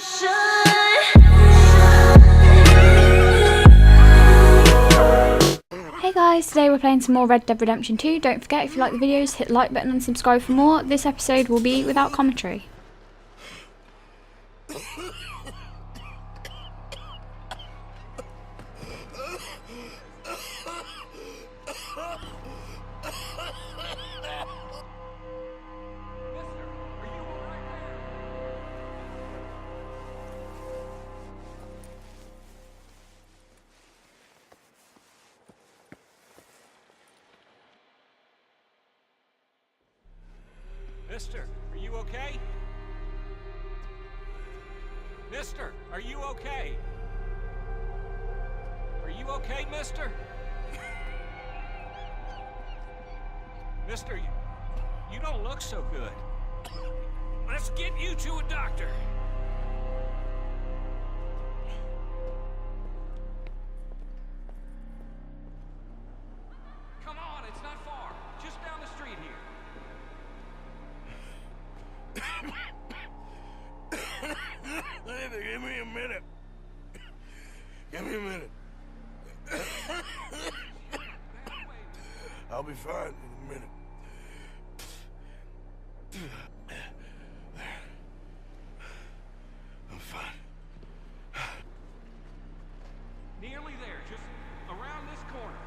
Hey guys, today we're playing some more Red Dead Redemption 2. Don't forget, if you like the videos, hit the like button and subscribe for more. This episode will be without commentary. Mister, are you okay? Mister, are you okay? Are you okay, mister? Mister, you don't look so good. Let's get you to a doctor. Come on, it's not far. Just down the street here. Give me a minute. Give me a minute. I'll be fine in a minute. I'm fine. Nearly there, just around this corner.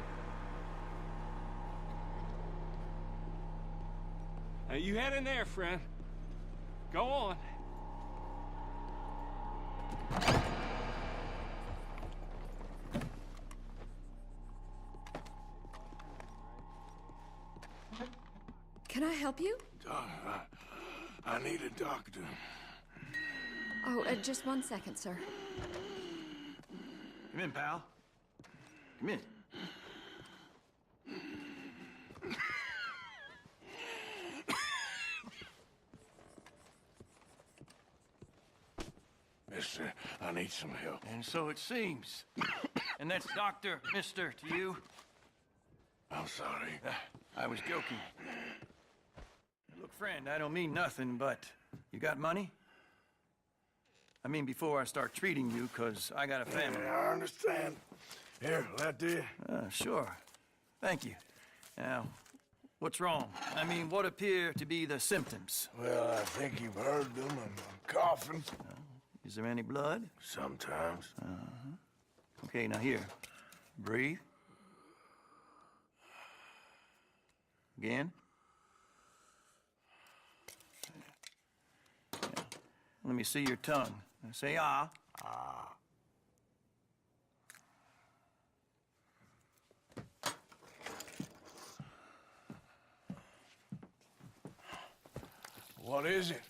Now you head in there, friend. Go on. Can I help you? I need a doctor. Oh, just 1 second, sir. Come in, pal. Come in. Mister, I need some help. And so it seems. And that's Dr. Mister to you? I'm sorry. I was joking. Look, friend, I don't mean nothing, but you got money? I mean, before I start treating you, 'cause I got a family. Yeah, I understand. Here, that do you? Sure. Thank you. Now, what's wrong? I mean, what appear to be the symptoms? Well, I think you've heard them. I'm coughing. Is there any blood? Sometimes. Okay, now here. Breathe. Again. Yeah. Let me see your tongue. Now say ah. Ah. What is it?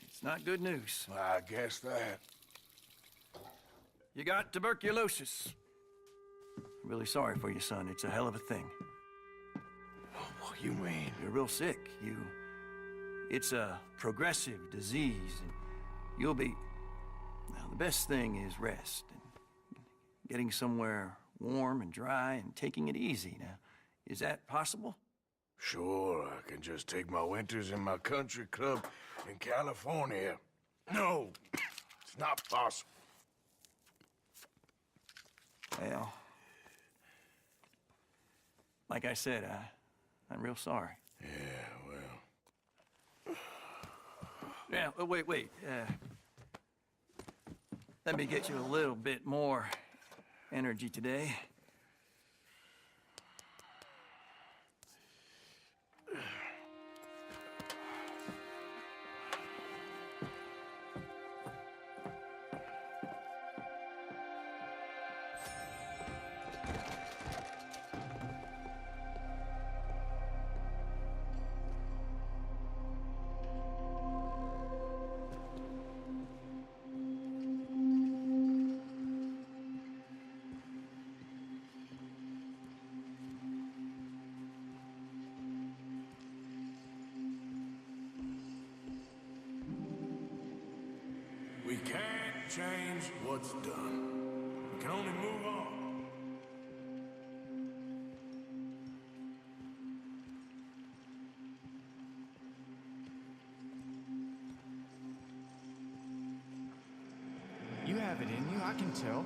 It's not good news. I guess that. You got tuberculosis. Really sorry for you, son. It's a hell of a thing. What do you mean? You're real sick. It's a progressive disease, and you'll be... Now, the best thing is rest, and getting somewhere warm and dry and taking it easy. Now, is that possible? Sure, I can just take my winters in my country club in California. No, it's not possible. Well, like I said, I'm real sorry. Yeah, well... Yeah, wait. Let me get you a little bit more energy today. We can't change what's done. We can only move on. have it in you, I can tell.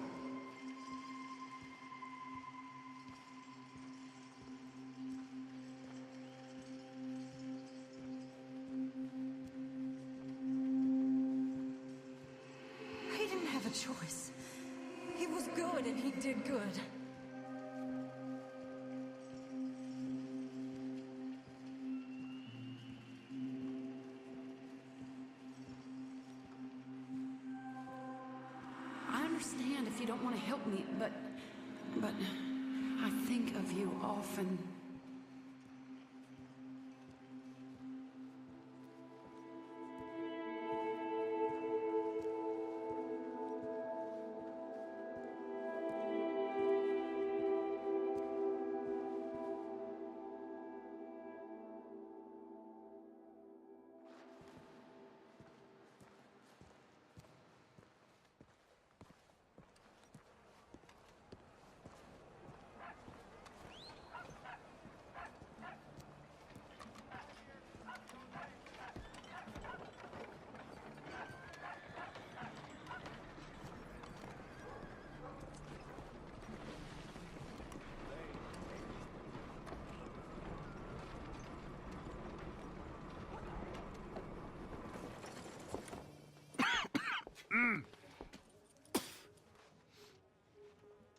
He didn't have a choice. He was good and he did good. I understand if you don't want to help me, but I think of you often.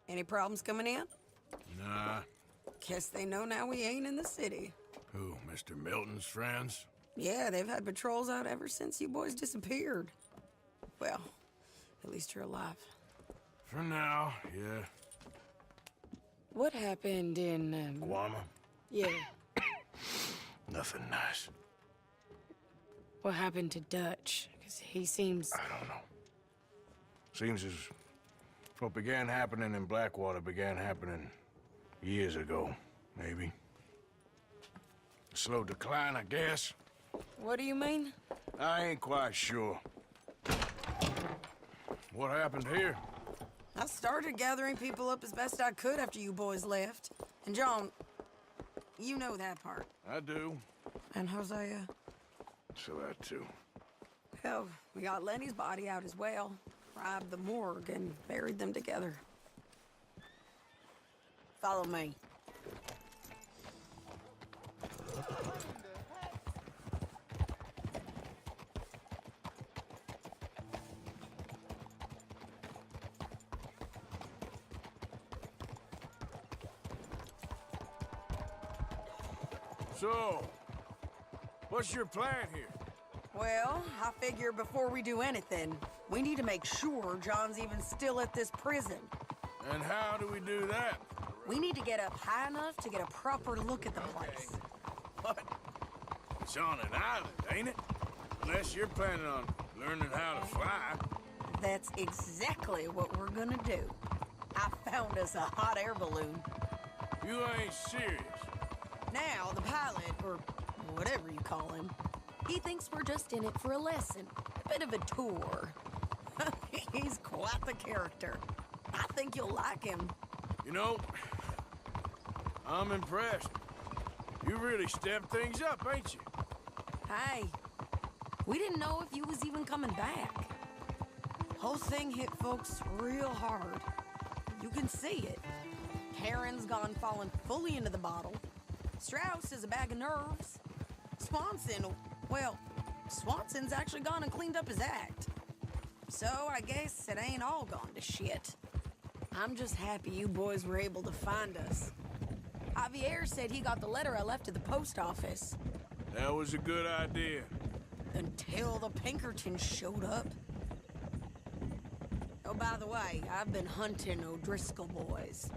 Any problems coming in? Nah. Guess they know now we ain't in the city. Who, Mr. Milton's friends? Yeah, they've had patrols out ever since you boys disappeared. Well, at least you're alive. For now, yeah. What happened in, Guama? yeah, Nothing nice. what happened to Dutch? Because he seems... I don't know. Seems as what began happening in Blackwater began happening years ago, maybe. Slow decline, I guess. What do you mean? I ain't quite sure. What happened here? I started gathering people up as best I could after you boys left. And John, you know that part. I do. And Hosea? So that too. Well, we got Lenny's body out as well. Robbed the morgue and buried them together. Follow me. So, what's your plan here? Well, I figure before we do anything, we need to make sure John's even still at this prison. And how do we do that? We need to get up high enough to get a proper look at the place. What? It's on an island, ain't it? Unless you're planning on learning how to fly. That's exactly what we're gonna do. I found us a hot air balloon. You ain't serious. Now, the pilot, or whatever you call him, he thinks we're just in it for a lesson. A bit of a tour. He's quite the character. I think you'll like him. You know, I'm impressed. You really stepped things up, ain't you? Hey, we didn't know if you was even coming back. Whole thing hit folks real hard. You can see it. Karen's gone falling fully into the bottle. Strauss is a bag of nerves. Swanson's actually gone and cleaned up his act. So I guess it ain't all gone to shit. I'm just happy you boys were able to find us. Javier said he got the letter I left at the post office. That was a good idea. Until the Pinkertons showed up. Oh, by the way, I've been hunting O'Driscoll boys.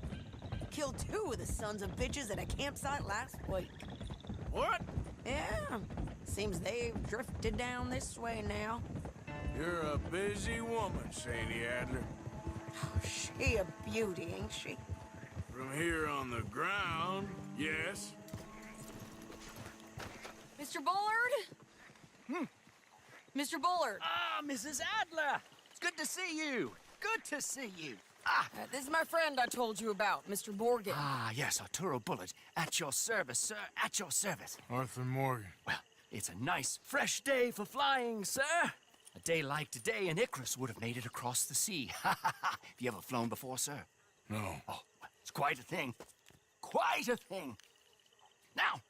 Killed 2 of the sons of bitches at a campsite last week. What? Yeah, seems they've drifted down this way now. You're a busy woman, Sadie Adler. She a beauty, ain't she? From here on the ground, yes. Mr. Bullard? Mr. Bullard, Ah, Mrs. Adler! It's good to see you. Good to see you. this is my friend I told you about, Mr. Morgan. Ah, yes, Arturo Bullard. At your service, sir. At your service. Arthur Morgan. Well, it's a nice, fresh day for flying, sir. A day like today, an Icarus would have made it across the sea. Have you ever flown before, sir? No. Oh, it's quite a thing. Quite a thing. Now,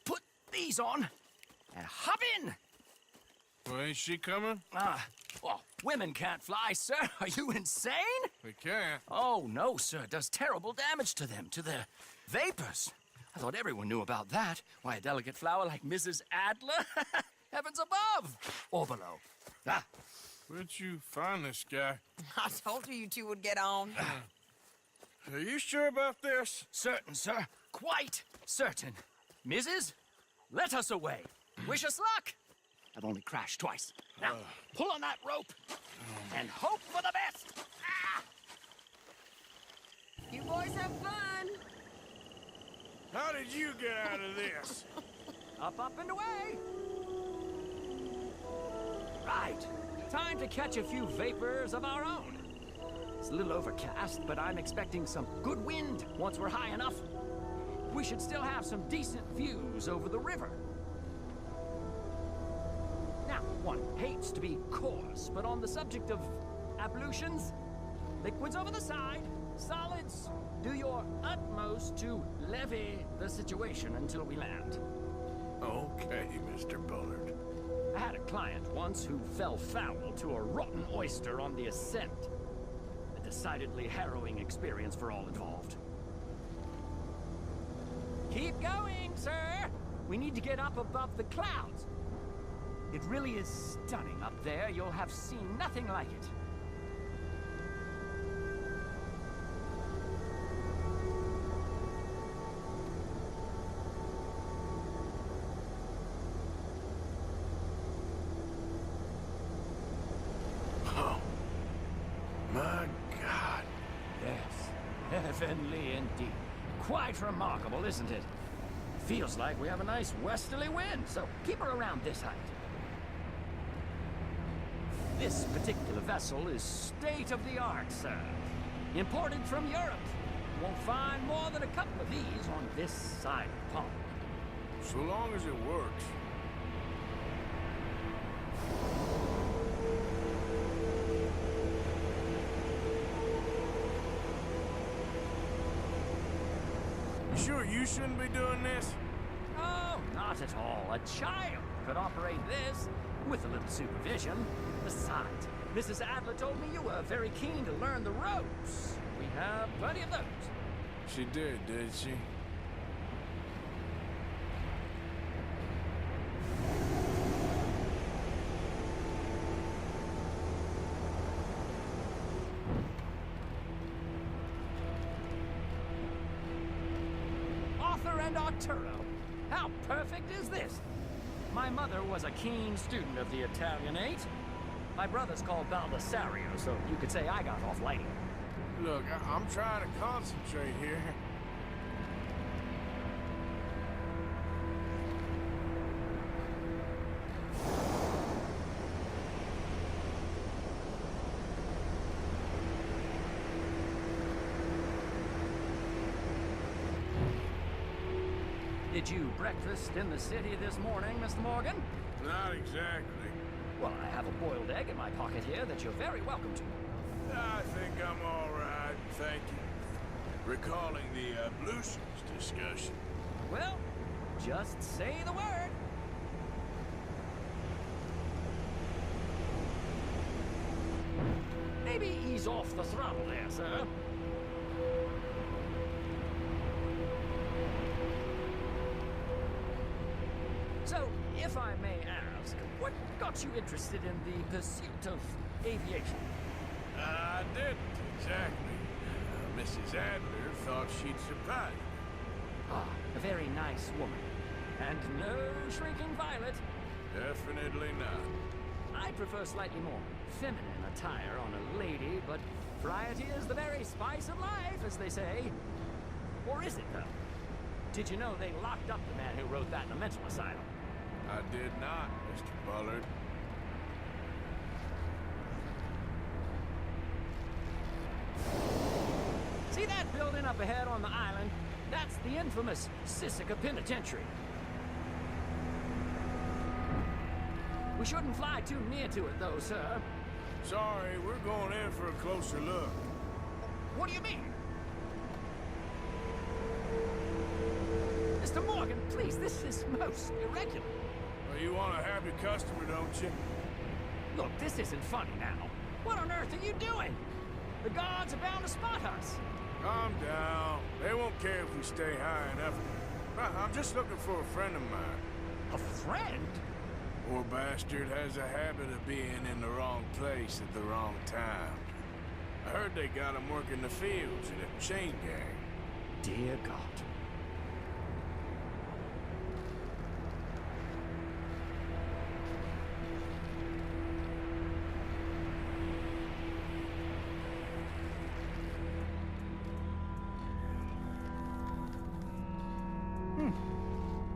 put these on and hop in. Well, ain't she coming? Well, women can't fly, sir. Are you insane? We can't. Oh, no, sir. It does terrible damage to them, to their vapors. I thought everyone knew about that. Why, a delicate flower like Mrs. Adler? Heavens above or below. Where'd you find this guy? I told you two would get on. Are you sure about this? Certain, sir. Quite certain. Mrs., let us away. Wish us luck. I've only crashed twice. Now, pull on that rope and hope for the best. You boys have fun. How did you get out of this? Up, and away. Right. Time to catch a few vapors of our own. It's a little overcast, but I'm expecting some good wind once we're high enough. We should still have some decent views over the river. Now, one hates to be coarse, but on the subject of ablutions, liquids over the side, solids, do your utmost to levy the situation until we land. Okay, Mr. Bullard. I had a client once who fell foul to a rotten oyster on the ascent. A decidedly harrowing experience for all involved. Keep going, sir! We need to get up above the clouds. It really is stunning up there. You'll have seen nothing like it. Oh, my God. Yes, heavenly indeed. Quite remarkable, isn't it? Feels like we have a nice westerly wind, so keep her around this height. This particular vessel is state-of-the-art, sir. Imported from Europe. Won't find more than a couple of these on this side of the pond. So long as it works. You sure you shouldn't be doing this? Oh, not at all. A child could operate this with a little supervision. Besides, Mrs. Adler told me you were very keen to learn the ropes. We have plenty of those. She did she? Arthur and Arturo. How perfect is this? My mother was a keen student of the Italianate. My brother's called Baldessario, so you could say I got off lighting. Look, I'm trying to concentrate here. Did you breakfast in the city this morning, Mr. Morgan? Not exactly. Well, I have a boiled egg in my pocket here that you're very welcome to. I think I'm all right, thank you. Recalling the ablutions discussion. Well, just say the word. Maybe ease off the throttle there, sir. So, if I may ask, what got you interested in the pursuit of aviation? I didn't, exactly. Mrs. Adler thought she'd surprise me. Ah, a very nice woman. And no shrinking violet. Definitely not. I prefer slightly more feminine attire on a lady, but variety is the very spice of life, as they say. Or is it, though? Did you know they locked up the man who wrote that in a mental asylum? I did not, Mr. Bullard. See that building up ahead on the island? That's the infamous Sisika Penitentiary. We shouldn't fly too near to it, though, sir. Sorry, we're going in for a closer look. What do you mean? Mr. Morgan, please, this is most irregular. Well, you want a happy customer, don't you? Look, this isn't funny now. What on earth are you doing? The guards are bound to spot us. Calm down. They won't care if we stay high enough. I'm just looking for a friend of mine. A friend? Poor bastard has a habit of being in the wrong place at the wrong time. I heard they got him working the fields in a chain gang. Dear God.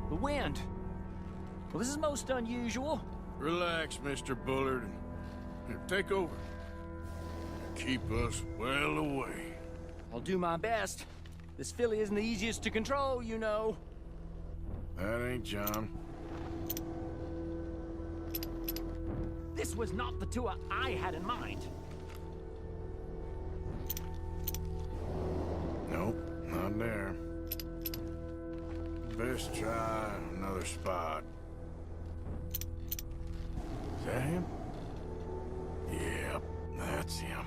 The wind. Well, this is most unusual. Relax, Mr. Bullard. Here, take over. Keep us well away. I'll do my best. This filly isn't the easiest to control, you know. That ain't John. This was not the tour I had in mind. Nope, not there. Best try another spot. Is that him? Yep, that's him.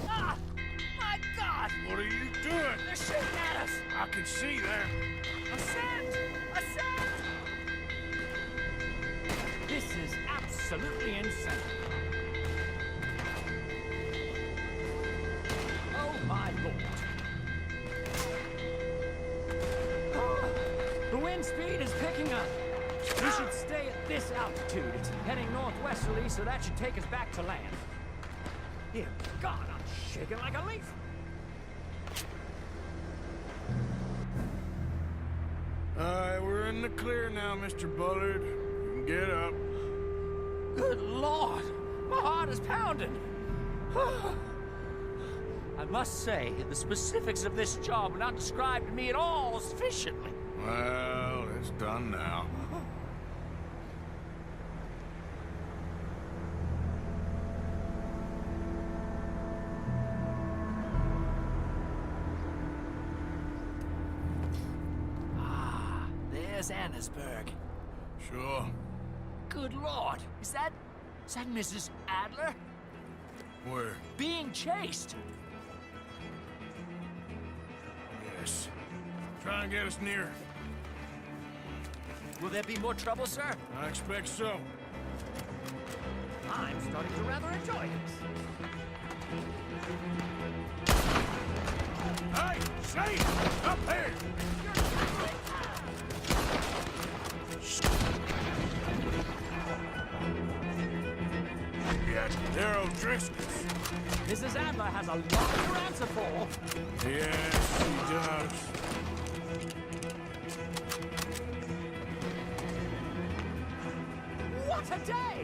Ah! My God! What are you doing? They're shooting at us! I can see that. Ascend! Ascend! This is absolutely insane. Oh, my Lord. The wind speed is picking up. We should stay at this altitude. It's heading northwesterly, so that should take us back to land. Dear God, I'm shaking like a leaf. Alright, we're in the clear now, Mr. Bullard. You can get up. Good Lord, my heart is pounding. I must say, the specifics of this job were not described to me at all sufficiently. Well, it's done now. Ah, there's Annesburg. Sure. Good Lord, is that Mrs. Adler? Where? Being chased. Yes. Try and get us near. Will there be more trouble, sir? I expect so. I'm starting to rather enjoy this. Hey, Shane! Up here! Yeah, Darrow Driscoll's. Mrs. Adler has a lot to answer for. Yes, he does. What a day!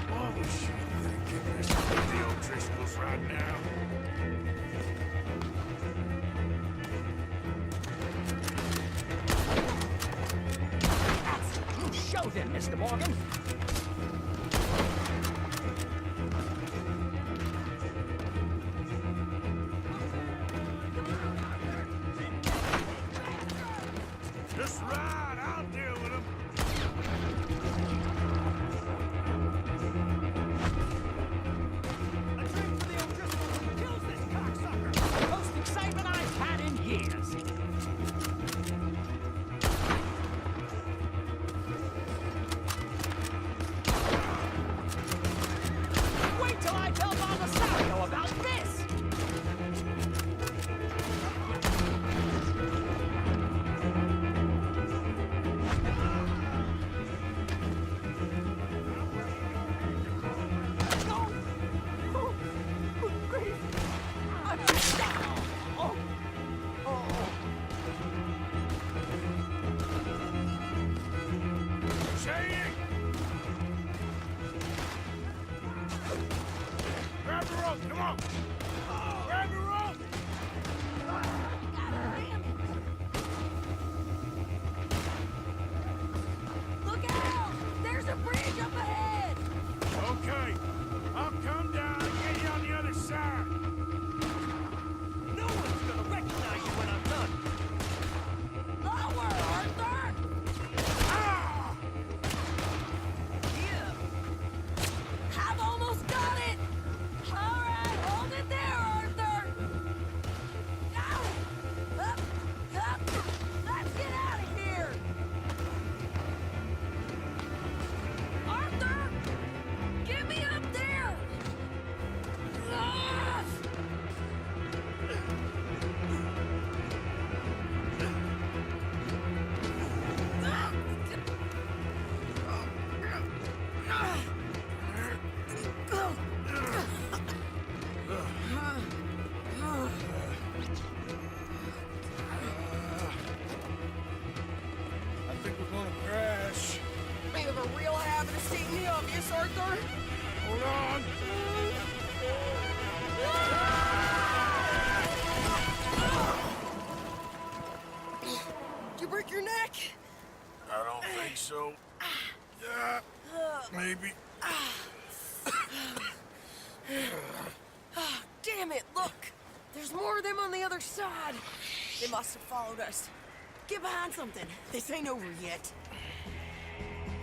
What was she thinking? Mr. the old Driscoll's right now. You show them, Mr. Morgan. Just ride, I'll deal with him. A drink for the old Driscoll who kills this cocksucker. The most excitement I've had in years. Wait till I tell Don Rosario about this! No! Oh, good grief! I'm... Oh! Oh! Shane! Grab the rope, come on! Grab the rope! stating the obvious, Arthur. Hold on. Did you break your neck? I don't think so. Yeah, maybe. Damn it, look! There's more of them on the other side. They must have followed us. Get behind something. This ain't over yet.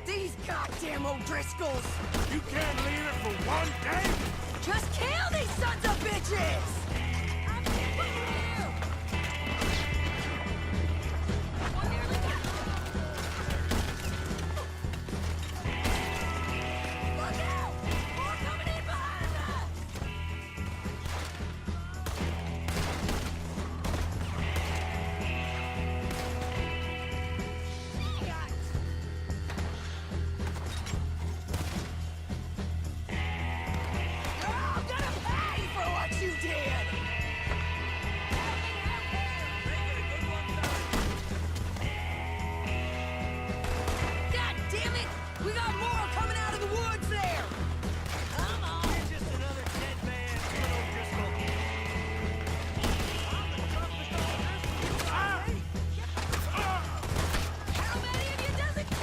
These goddamn O'Driscolls! You can't leave it for one day? Just kill these sons of bitches! Look out! More coming in behind us! You're all gonna pay for what you did! God damn it! We got more coming out of the woods there! Come on! Just another dead man, O'Driscoll. I'm the toughest O'Driscoll. How many of you does it take?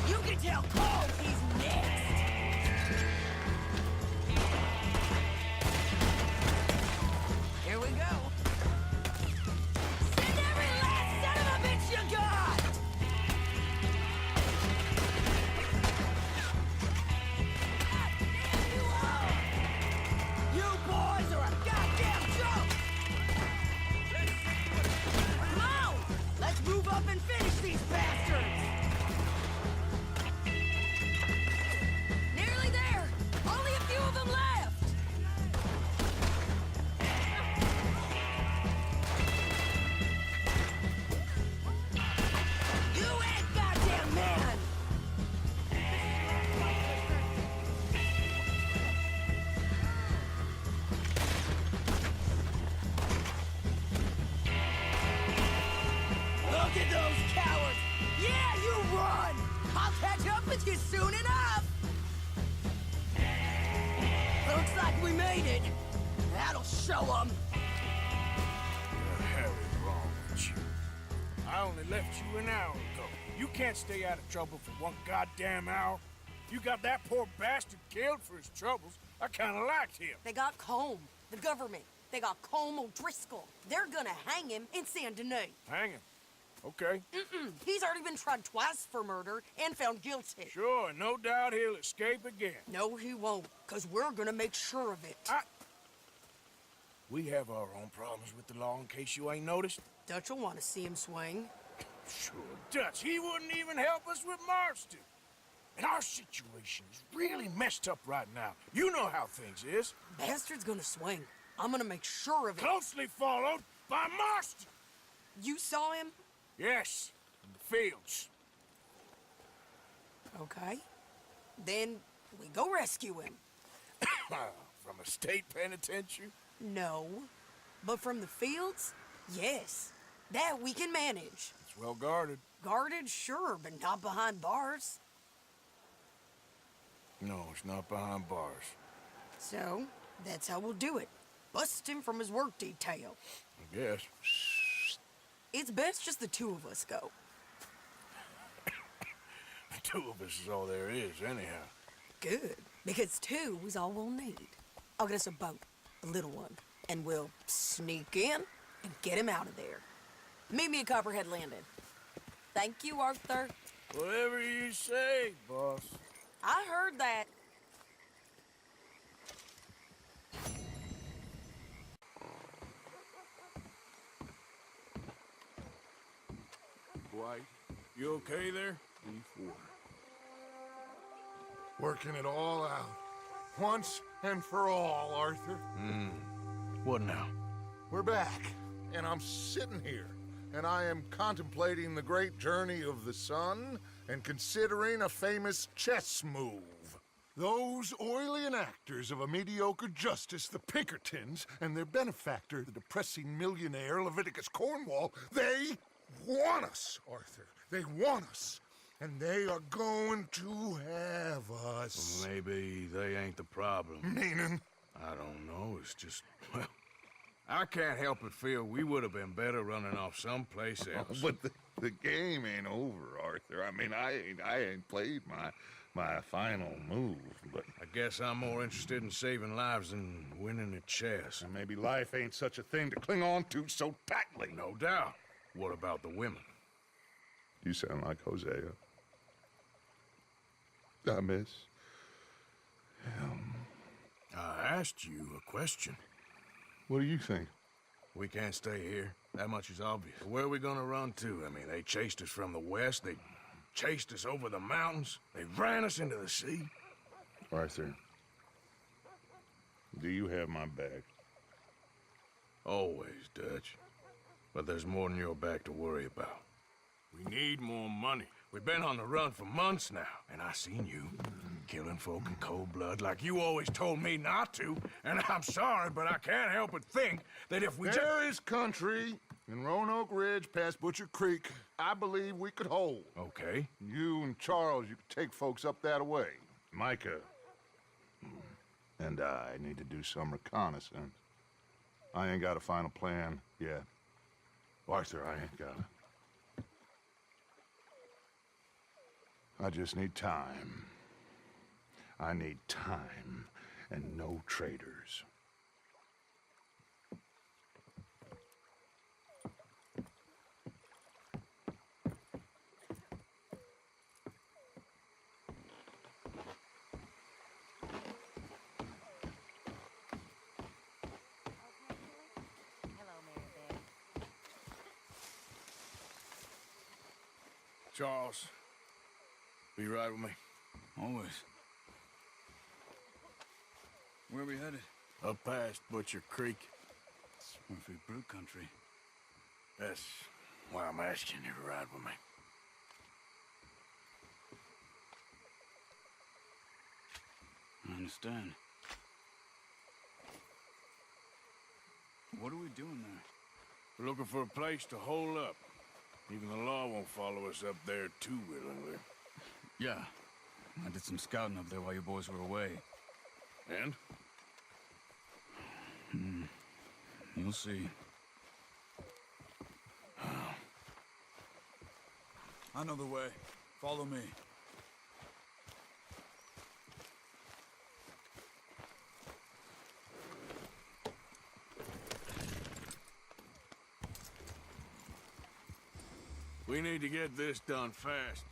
You can tell Cole he's next. Here we go. Send every last son of a bitch you got! God damn you all! You boys are a goddamn joke! Come on! Let's move up and finish these bastards! Nearly there! Only a few of them left! You ain't goddamn man! Look at those cowards! Yeah, you run! I'll catch up with you soon enough! Looks like we made it. That'll show them. The hell is wrong with you? I only left you an hour ago. You can't stay out of trouble for one goddamn hour. You got that poor bastard killed for his troubles. I kinda liked him. They got Combe, the government. They got Combe O'Driscoll. They're gonna hang him in Saint Denis. Hang him. Okay. He's already been tried twice for murder and found guilty. Sure, no doubt he'll escape again. No, he won't, because we're gonna make sure of it. We have our own problems with the law in case you ain't noticed. Dutch will want to see him swing. Sure, Dutch, he wouldn't even help us with Marston. And our situation is really messed up right now. You know how things is. Bastard's gonna swing. I'm gonna make sure of it. Closely followed by Marston. You saw him? Yes, in the fields. Okay. Then we go rescue him. From a state penitentiary? No. But from the fields? Yes. That we can manage. It's well guarded. Guarded, sure, but not behind bars. No, it's not behind bars. So, that's how we'll do it. Bust him from his work detail. I guess. It's best just the two of us go. The two of us is all there is, anyhow. Good, because two is all we'll need. I'll get us a boat, a little one, and we'll sneak in and get him out of there. Meet me at Copperhead Landing. Thank you, Arthur. Whatever you say, boss. I heard that. Dwight, you okay there? E4. Working it all out. Once and for all, Arthur. What now? We're back, and I'm sitting here, and I am contemplating the great journey of the sun and considering a famous chess move. Those oily enactors of a mediocre justice, the Pinkertons, and their benefactor, the depressing millionaire Leviticus Cornwall, they want us, Arthur. They want us. And they are going to have us. Maybe they ain't the problem. Meaning? I don't know, it's just, well, I can't help but feel we would have been better running off someplace else. But the game ain't over, Arthur. I mean, I ain't played my final move, but... I guess I'm more interested in saving lives than winning at chess. And maybe life ain't such a thing to cling on to so tightly. No doubt. What about the women? You sound like Hosea. I miss him. I asked you a question. What do you think? We can't stay here. That much is obvious. Where are we gonna run to? I mean, they chased us from the west. They chased us over the mountains. They ran us into the sea. Arthur, do you have my back? Always, Dutch. But there's more than your back to worry about. We need more money. We've been on the run for months now, and I seen you killing folk in cold blood like you always told me not to. And I'm sorry, but I can't help but think that if we just... There is country in Roanoke Ridge past Butcher Creek I believe we could hold. Okay. You and Charles, you could take folks up that way. Micah and I need to do some reconnaissance. I ain't got a final plan yet. Arthur, I ain't got it. I just need time. I need time and no traitors. Charles, be right with me. Always. Where are we headed? Up past Butcher Creek. It's Murphy Brew country. That's why I'm asking you to ride with me. I understand. What are we doing there? We're looking for a place to hole up. Even the law won't follow us up there too willingly. Yeah. I did some scouting up there while you boys were away. And? You'll see. I know the way. Follow me. We need to get this done fast.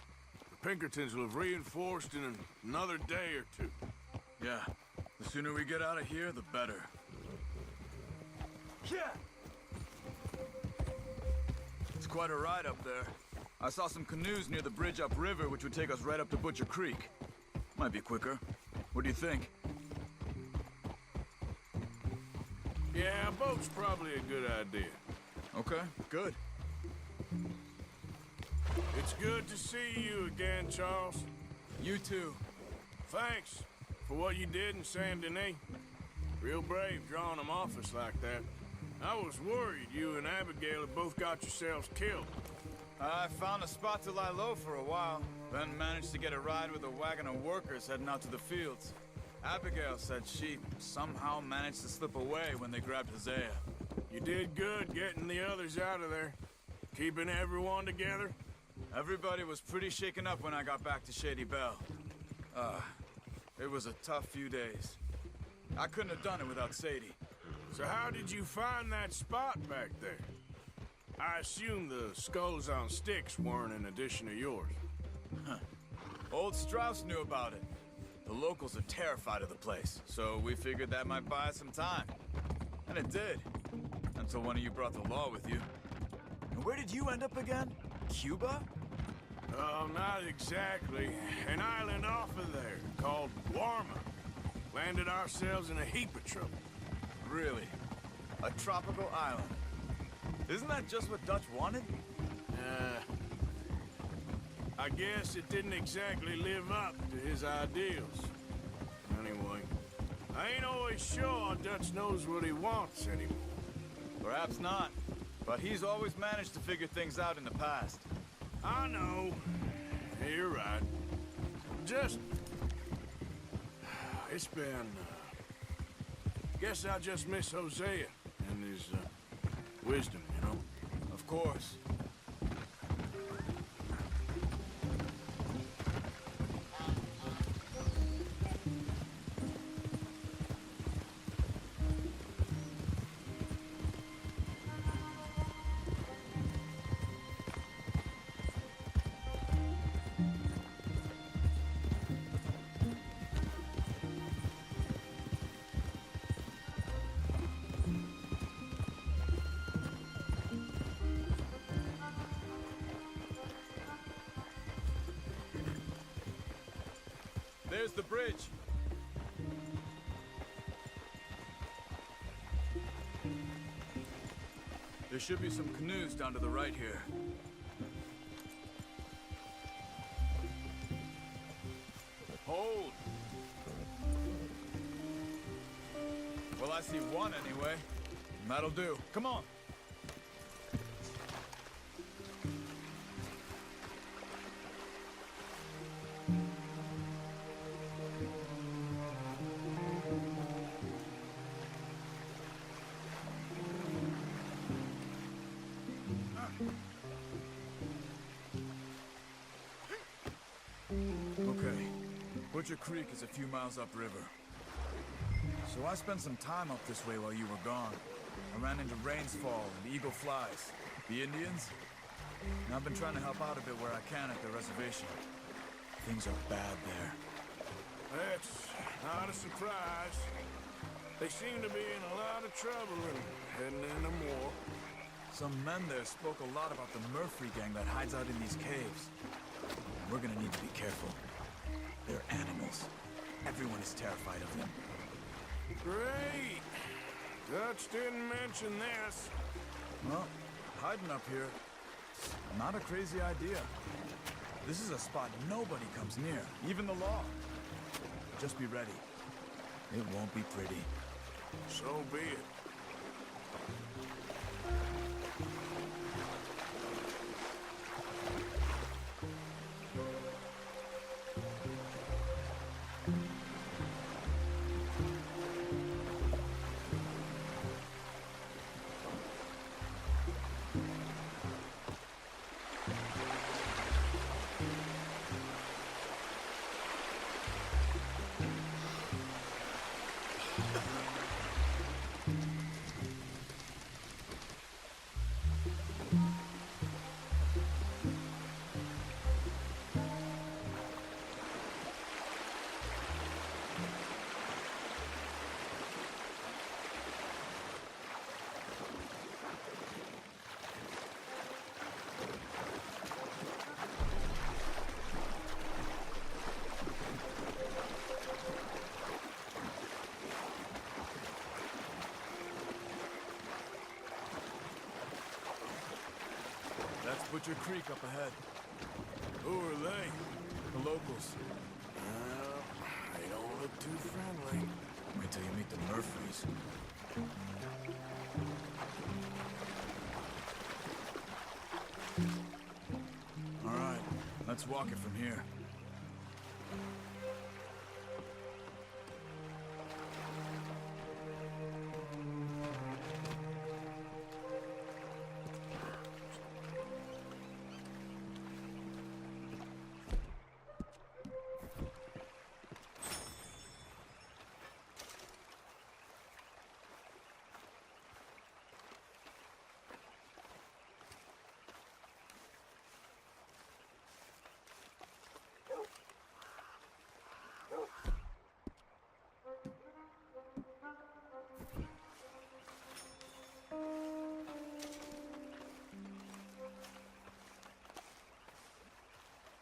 The Pinkertons will have reinforced in another day or two. Yeah. The sooner we get out of here, the better. Yeah! It's quite a ride up there. I saw some canoes near the bridge upriver, which would take us right up to Butcher Creek. Might be quicker. What do you think? Yeah, a boat's probably a good idea. Okay, good. It's good to see you again, Charles. You too. Thanks for what you did in Saint Denis. Real brave drawing them off us like that. I was worried you and Abigail had both got yourselves killed. I found a spot to lie low for a while, then managed to get a ride with a wagon of workers heading out to the fields. Abigail said she somehow managed to slip away when they grabbed Hosea. You did good getting the others out of there. Keeping everyone together. Everybody was pretty shaken up when I got back to Shady Belle. It was a tough few days. I couldn't have done it without Sadie. So how did you find that spot back there? I assume the skulls on sticks weren't an addition of yours. Old Strauss knew about it. The locals are terrified of the place, so we figured that might buy us some time. And it did. Until one of you brought the law with you. And where did you end up again? Cuba? Oh, not exactly. An island off of there, called Warma. Landed ourselves in a heap of trouble. Really? A tropical island. Isn't that just what Dutch wanted? I guess it didn't exactly live up to his ideals. Anyway, I ain't always sure Dutch knows what he wants anymore. Perhaps not. But he's always managed to figure things out in the past. I know. You're right. Just... It's been... Guess I just miss Hosea and his, wisdom, you know? Of course. There's the bridge. There should be some canoes down to the right here. Hold! Well, I see one anyway. That'll do. Come on! Okay, Butcher Creek is a few miles upriver. So I spent some time up this way while you were gone. I ran into Rainsfall and Eagle Flies, the Indians. And I've been trying to help out a bit where I can at the reservation. Things are bad there. That's not a surprise. They seem to be in a lot of trouble and heading into more. Some men there spoke a lot about the Murphy gang that hides out in these caves. We're gonna need to be careful. They're animals. Everyone is terrified of them. Great! Dutch didn't mention this. Well, hiding up here, not a crazy idea. This is a spot nobody comes near, even the law. Just be ready. It won't be pretty. So be it. That's Butcher Creek up ahead. Who are they? The locals. They don't look too friendly. Wait till you meet the Murphys. All right, let's walk it from here.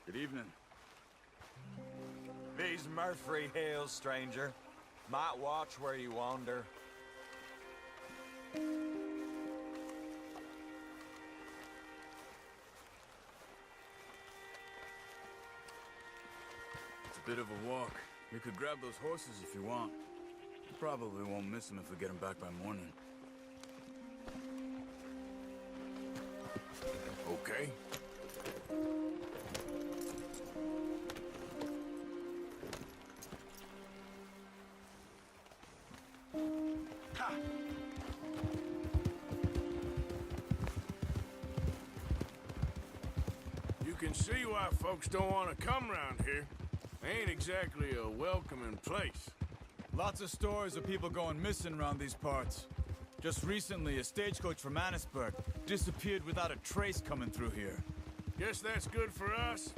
Good evening. These Murphy Hills, stranger. Might watch where you wander. It's a bit of a walk. We could grab those horses if you want. We probably won't miss them if we get them back by morning. Okay. You can see why folks don't want to come around here. Ain't exactly a welcoming place. Lots of stories of people going missing around these parts. Just recently, a stagecoach from Annisburg disappeared without a trace coming through here. Guess that's good for us.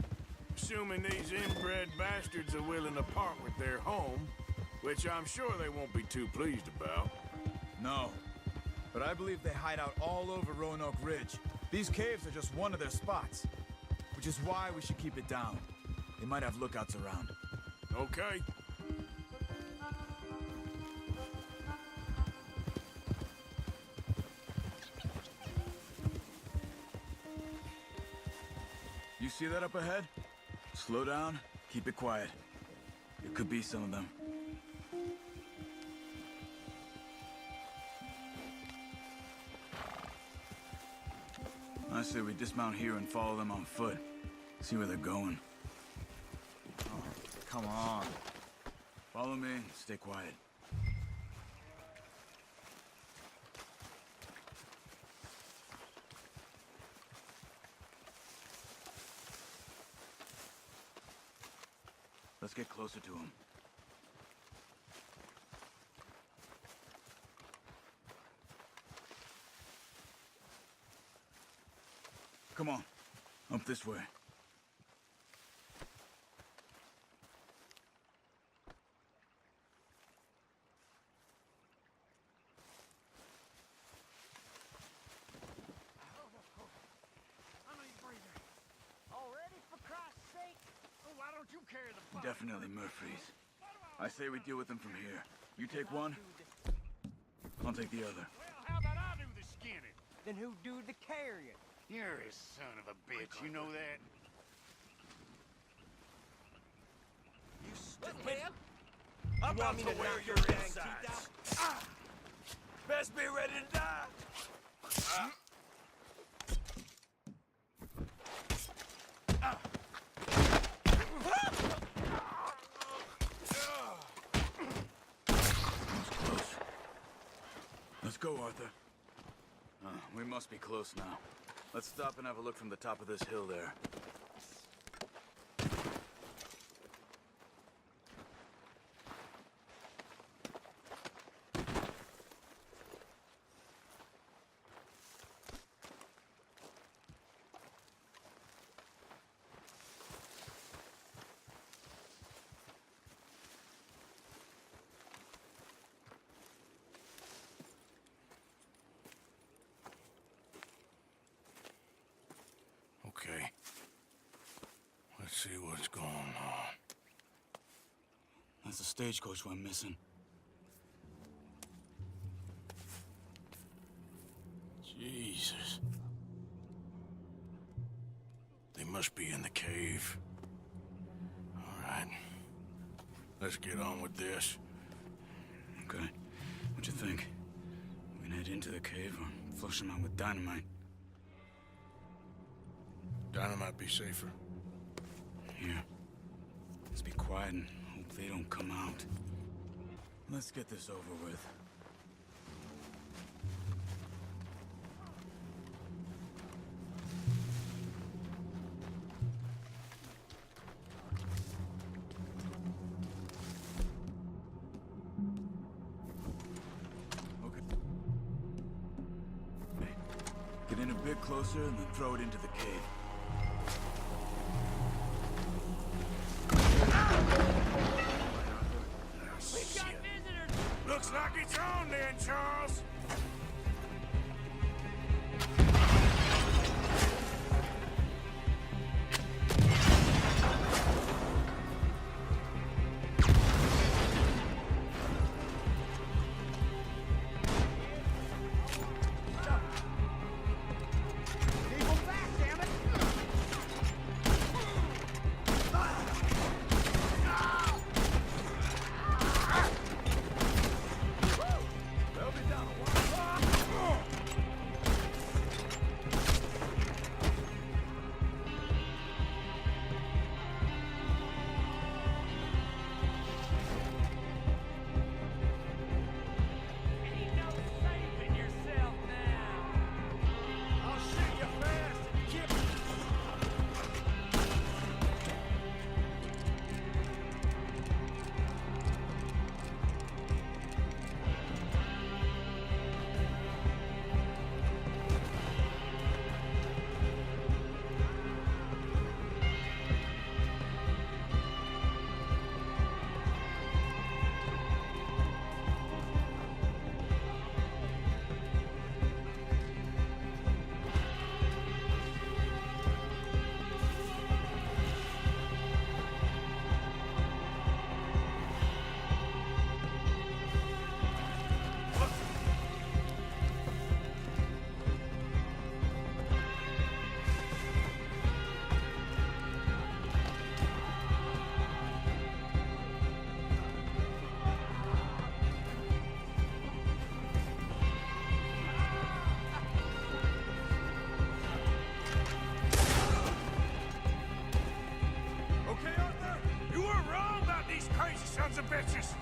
Assuming these inbred bastards are willing to part with their home, which I'm sure they won't be too pleased about. No. But I believe they hide out all over Roanoke Ridge. These caves are just one of their spots. Which is why we should keep it down. They might have lookouts around. Okay. You see that up ahead? Slow down, keep it quiet. It could be some of them. I say we dismount here and follow them on foot. See where they're going. Oh, come on. Follow me and stay quiet. Let's get closer to him. Come on, up this way. Definitely Murphy's. I say we deal with them from here. You take one, I'll take the other. Well, how about I do the skinning? Then who do the carrying? You're a son of a bitch, you know that? You stupid! I'm about to wear your insides. Best be ready to die. Let's go, Arthur. We must be close now. Let's stop and have a look from the top of this hill there. Okay. Let's see what's going on. That's the stagecoach we're missing. Jesus. They must be in the cave. All right. Let's get on with this. Okay. What you think? We can head into the cave or flush them out with dynamite? Dynamite be safer. Here. Let's be quiet and hope they don't come out. Let's get this over with. Okay. Hey, get in a bit closer and then throw it into the cave. Looks like it's on then, Charles. of bitches!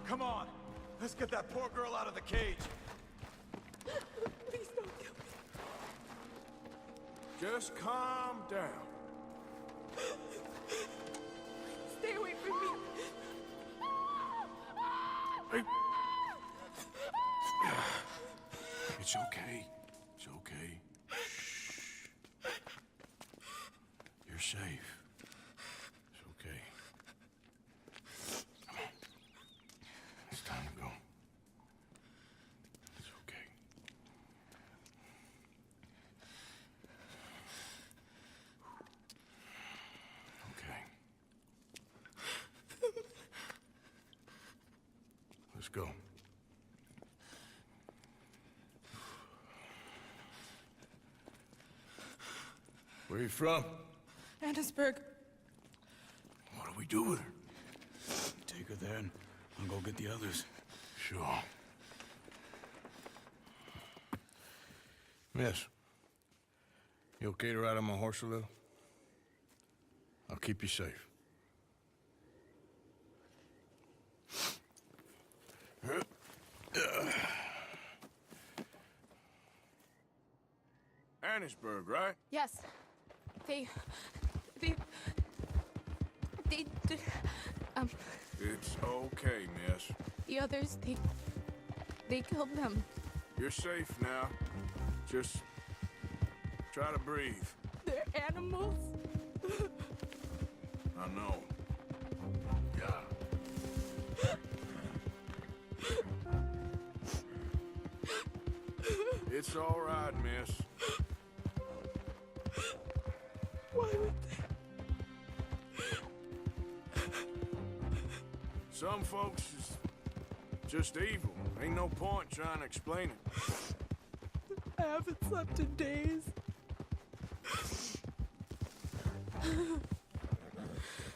Come on, let's get that poor girl out of the cage. Please don't kill me. Just calm down. Stay away from me. Hey. It's okay. It's okay. You're safe. It's okay. Come on. It's time to go. It's okay. Okay. Let's go. Where are you from? Annisburg. What do we do with her? Take her there and I'll go get the others. Sure. Miss, you okay to ride on my horse a little? I'll keep you safe. Annisburg, right? Yes. They, It's okay, miss. the others, they killed them. You're safe now. Just try to breathe. They're animals. I know. Yeah. It's all right, miss. Why would they? Some folks is just evil. Ain't no point trying to explain it. I haven't slept in days.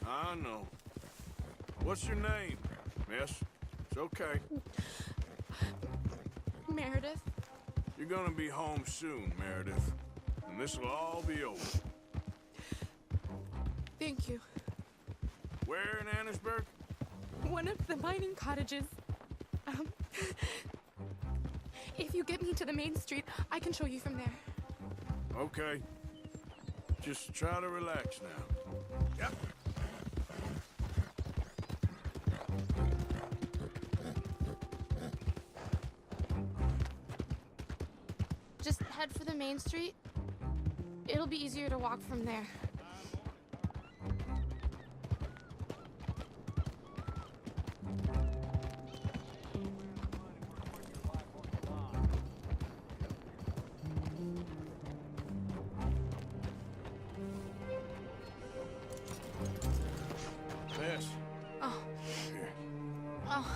I know. What's your name, miss? It's okay. Meredith. You're gonna be home soon, Meredith. And this'll all be over. Thank you. Where in Annisburg? One of the mining cottages. If you get me to the main street, I can show you from there. Okay. Just try to relax now. Yep. Just head for the main street. It'll be easier to walk from there. Miss. Oh. Here. Oh.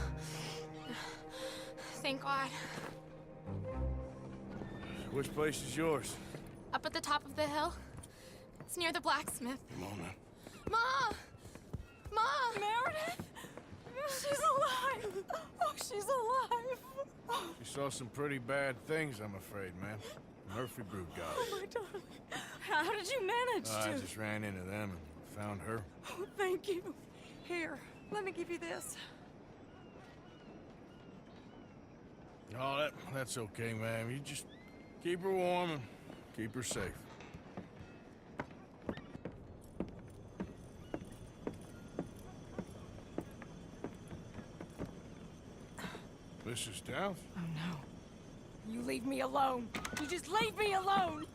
Thank God. Which place is yours? Up at the top of the hill. It's near the blacksmith. Come on now. Ma! Ma! Meredith! She's alive! Oh, she's alive! You saw some pretty bad things, I'm afraid, ma'am. Murphy Brood got Oh, it. my darling. How did you manage I to? just ran into them and found her. Oh, thank you. Here, let me give you this. Oh, that's okay, ma'am. You just keep her warm and keep her safe. Mrs. Stacels? Oh, no. You leave me alone. You just leave me alone.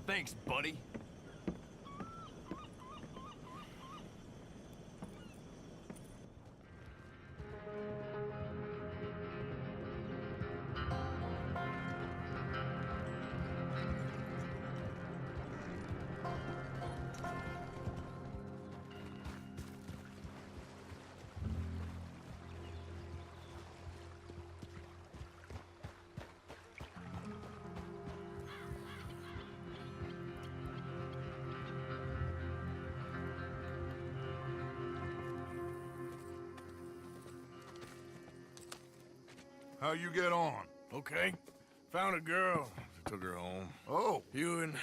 Thanks, buddy. How you get on? Okay. Found a girl. Took her home. Oh, You and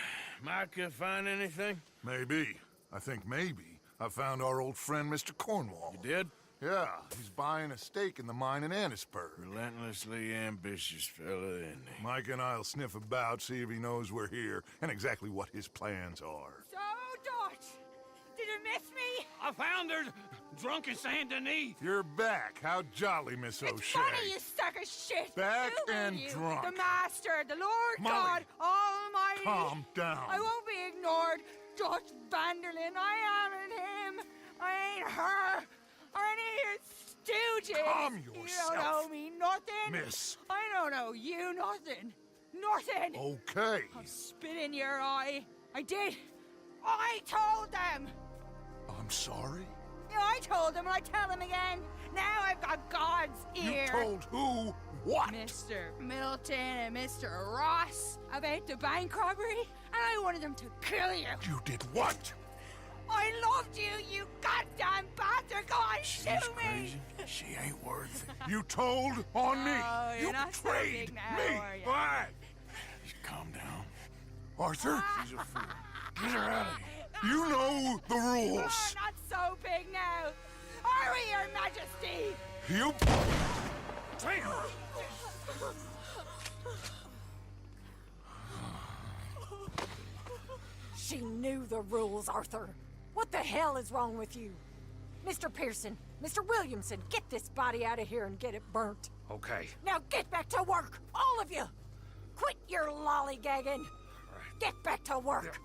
Micah find anything? maybe. I think maybe. I found our old friend, Mr. Cornwall. You did? Yeah, he's buying a stake in the mine in Annisburg. Relentlessly ambitious fella, isn't he? Mike and I'll sniff about, see if he knows we're here, and exactly what his plans are. So, Dutch, did you miss me? I found her drunk in Saint Denis. You're back. How jolly, Miss It's O'Shea. funny, you sack of shit. Back Who are and you? drunk. The Master, the Lord Molly, God Almighty. Calm down. I won't be ignored. Dutch Vanderlyn, I am him. I ain't her. Or any of your stooges. Calm You don't yourself. owe me nothing. Miss. I don't owe you nothing. Nothing. Okay. I'll spit in your eye. I did. I told them. I'm sorry? Yeah, I told them and I tell them again. Now I've got God's ear. You told who what? Mr. Milton and Mr. Ross about the bank robbery, and I wanted them to kill you. You did what? I loved you, you goddamn bastard! Go on, shoot me! She ain't worth it. You told on me. Oh, you're You not so betrayed big now, me. are you? Why? Just calm down. Arthur, She's a fool. Get her out of here. you know the You're rules. not so big now. Are we, Your Majesty? You... She knew the rules, Arthur. What the hell is wrong with you? Mr. Pearson, Mr. Williamson, get this body out of here and get it burnt. Okay. Now get back to work, all of you! Quit your lollygagging! Get back to work!